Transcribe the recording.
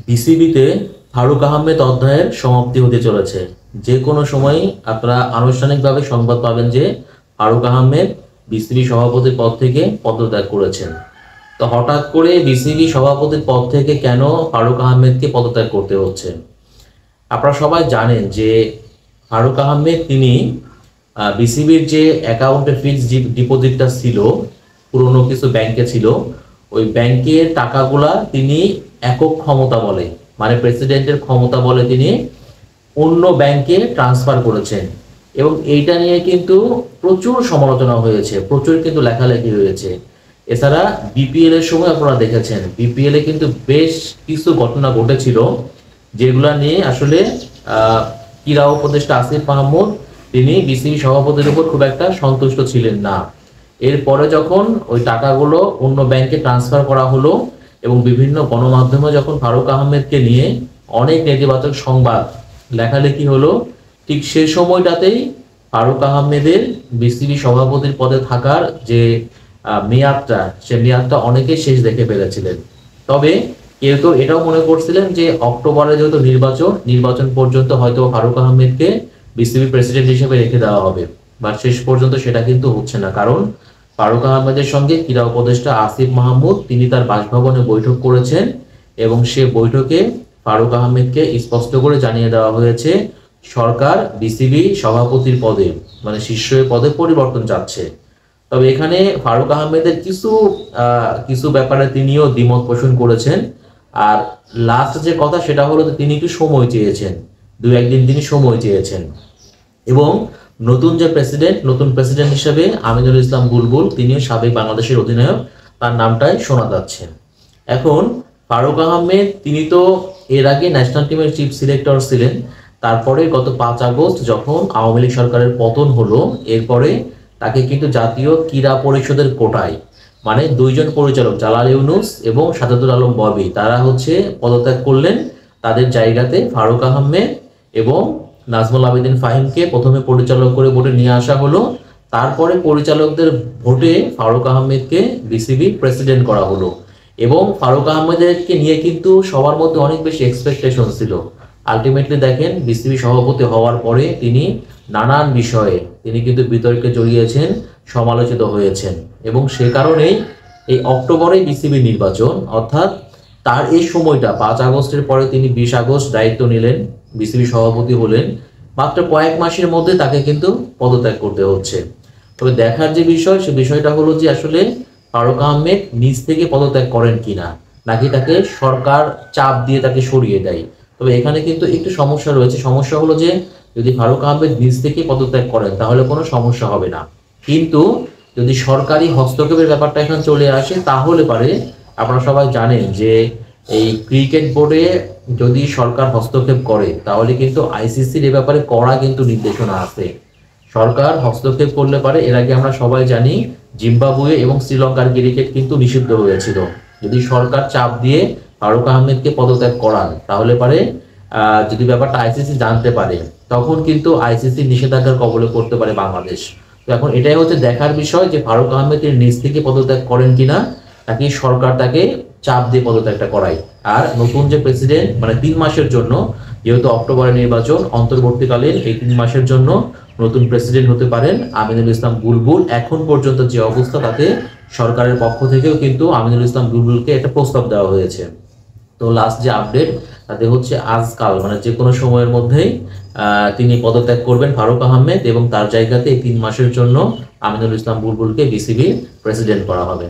বিসিবিতে ফারুক আহমেদ অধ্যায়ের সমাপ্তি হতে চলেছে। যে কোনো সময়ই আপনারা আনুষ্ঠানিকভাবে সংবাদ পাবেন যে ফারুক আহমেদ বিসিবি সভাপতির পদ থেকে পদত্যাগ করেছেন। তো হঠাৎ করে বিসিবি সভাপতির পদ থেকে কেন ফারুক আহমেদকে পদত্যাগ করতে হচ্ছে? আপনারা সবাই জানেন যে ফারুক আহমেদ তিনি বিসিবির যে অ্যাকাউন্টে ফিক্সড ডিপোজিটটা ছিল, পুরনো কিছু ব্যাংকে ছিল, ওই ব্যাংকের টাকাগুলা তিনি একক ক্ষমতা বলে, মানে প্রেসিডেন্টের ক্ষমতা বলে তিনি অন্য ব্যাংকে ট্রান্সফার করেছেন। এবং এইটা নিয়ে কিন্তু প্রচুর সমালোচনা হয়েছে, প্রচুর কিন্তু লেখালেখি হয়েছে। এছাড়া বিপিএল এর সময় আপনারা দেখেছেন, বিপিএল এ কিন্তু বেশ কিছু ঘটনা ঘটেছিল যেগুলা নিয়ে আসলে ক্রীড়া উপদেষ্টা আসিফ মাহমুদ তিনি বিসিবি সভাপতির উপর খুব একটা সন্তুষ্ট ছিলেন না। এরপরে যখন ওই টাকাগুলো অন্য ব্যাংকে ট্রান্সফার করা হলো এবং বিভিন্ন গণমাধ্যমে যখন ফারুক আহমেদকে নিয়ে অনেক নেতিবাচক সংবাদ লেখালেখি হলো, ঠিক সেই সময়টাতেই ফারুক আহমেদের বিসিবি সভাপতির পদে থাকার যে মেয়াদটা, সে মেয়াদটা অনেকেই শেষ দেখে ফেলেছিলেন। তবে কেউ কেউ এটাও মনে করছিলেন যে অক্টোবরে যেহেতু নির্বাচন পর্যন্ত হয়তো ফারুক আহমেদকে বিসিবি প্রেসিডেন্ট হিসেবে রেখে দেওয়া হবে, বা শেষ পর্যন্ত সেটা কিন্তু হচ্ছে না। কারণ ফারুক আহমেদের সঙ্গে ক্রীড়া উপদেষ্টা আসিফ মাহমুদ তিনি তার বাসভবনে বৈঠক করেছেন এবং সে বৈঠকে ফারুক আহমেদকে স্পষ্ট করে জানিয়ে দেওয়া হয়েছে সরকার বিসিবি সভাপতির পদে, মানে শীর্ষ পদে পরিবর্তন চাচ্ছে। তবে এখানে ফারুক আহমেদের কিছু ব্যাপারে তিনিও দ্বিমত পোষণ করেছেন। আর লাস্ট যে কথা সেটা হলো যে তিনি একটু সময় চেয়েছেন, 2-1 দিন তিনি সময় চেয়েছেন। এবং নতুন প্রেসিডেন্ট হিসেবে আমিনুল ইসলাম বুলবুল, তিনিও সাবেক বাংলাদেশের অধিনায়ক, তার নামটাই শোনা যাচ্ছে। এখন ফারুক আহমেদ তিনি তো এর আগে ন্যাশনাল টিমের চিফ সিলেক্টর ছিলেন। তারপরে গত 5 আগস্ট যখন আওয়ামী লীগ সরকারের পতন হলো, এরপরে তাকে কিন্তু জাতীয় ক্রীড়া পরিষদের কোটায়, মানে 2 জন পরিচালক জালাল ইউনুস এবং সাজাদুল আলম ববি, তারা পদত্যাগ করলেন। তাদের জায়গাতে ফারুক আহমেদ এবং নাজমুল আবেদিন ফাহিমকে প্রথমে পরিচালক করে ভোটে নিয়ে আসা হলো। তারপরে পরিচালকদের ভোটে ফারুক আহমেদকে বিসিবি প্রেসিডেন্ট করা হলো। এবং ফারুক আহমেদকে নিয়ে কিন্তু সবার মধ্যে অনেক বেশি এক্সপেকটেশন ছিল। আলটিমেটলি দেখেন, বিসিবি সভাপতি হওয়ার পরে তিনি নানান বিষয়ে তিনি কিন্তু বিতর্কে জড়িয়েছেন, সমালোচিত হয়েছেন। এবং সে কারণেই এই অক্টোবরে বিসিবি নির্বাচন, অর্থাৎ তার এই সময়টা 5 আগস্টের পরে তিনি 20 আগস্ট দায়িত্ব নিলেন, বিসিবি সভাপতি হলেন, মাত্র কয়েক মাসের মধ্যে তাকে কিন্তু পদত্যাগ করতে হচ্ছে। তবে দেখার যে বিষয়, সে বিষয়টা হলো যে আসলে ফারুক আহমেদ নিজ থেকে পদত্যাগ করেন কিনা, নাকি তাকে সরকার চাপ দিয়ে তাকে সরিয়ে দেয়। তবে এখানে কিন্তু একটু সমস্যা রয়েছে। সমস্যা হলো যে যদি ফারুক আহমেদ নিজ থেকে পদত্যাগ করেন তাহলে কোনো সমস্যা হবে না, কিন্তু যদি সরকারি হস্তক্ষেপের ব্যাপারটা এখানে চলে আসে তাহলে পারে। আপনারা সবাই জানেন যে এই ক্রিকেট বোর্ডে যদি সরকার হস্তক্ষেপ করে তাহলে কিন্তু আইসিসির এ ব্যাপারে কড়া কিন্তু নির্দেশনা আছে। সরকার হস্তক্ষেপ করলে পারে, এর আগে আমরা সবাই জানি জিম্বাবুয়ে এবং শ্রীলঙ্কার ক্রিকেট কিন্তু নিষিদ্ধ হয়েছিল। যদি সরকার চাপ দিয়ে ফারুক আহমেদকে পদত্যাগ করান তাহলে পারে যদি ব্যাপারটা আইসিসি জানতে পারে, তখন কিন্তু আইসিসি নিষেধাজ্ঞার কবলে করতে পারে বাংলাদেশ। তো এখন এটাই হচ্ছে দেখার বিষয় যে ফারুক আহমেদ নিজ থেকে পদত্যাগ করেন কিনা, নাকি সরকার তাকে চাপ দিয়ে পদত্যাগটা করায়। আর নতুন যে প্রেসিডেন্ট, মানে 3 মাসের জন্য, যেহেতু অক্টোবরে নির্বাচন, অন্তর্বর্তীকালীন এই 3 মাসের জন্য নতুন প্রেসিডেন্ট হতে পারেন আমিনুল ইসলাম বুলবুল। এখন পর্যন্ত যে অবস্থা, তাতে সরকারের পক্ষ থেকেও কিন্তু আমিনুল ইসলাম বুলবুলকে একটা প্রস্তাব দেওয়া হয়েছে। তো লাস্ট যে আপডেট তাতে হচ্ছে আজকাল, মানে যে কোনো সময়ের মধ্যেই তিনি পদত্যাগ করবেন ফারুক আহমেদ, এবং তার জায়গাতে এই 3 মাসের জন্য আমিনুল ইসলাম বুলবুলকে বিসিবি প্রেসিডেন্ট করা হবে।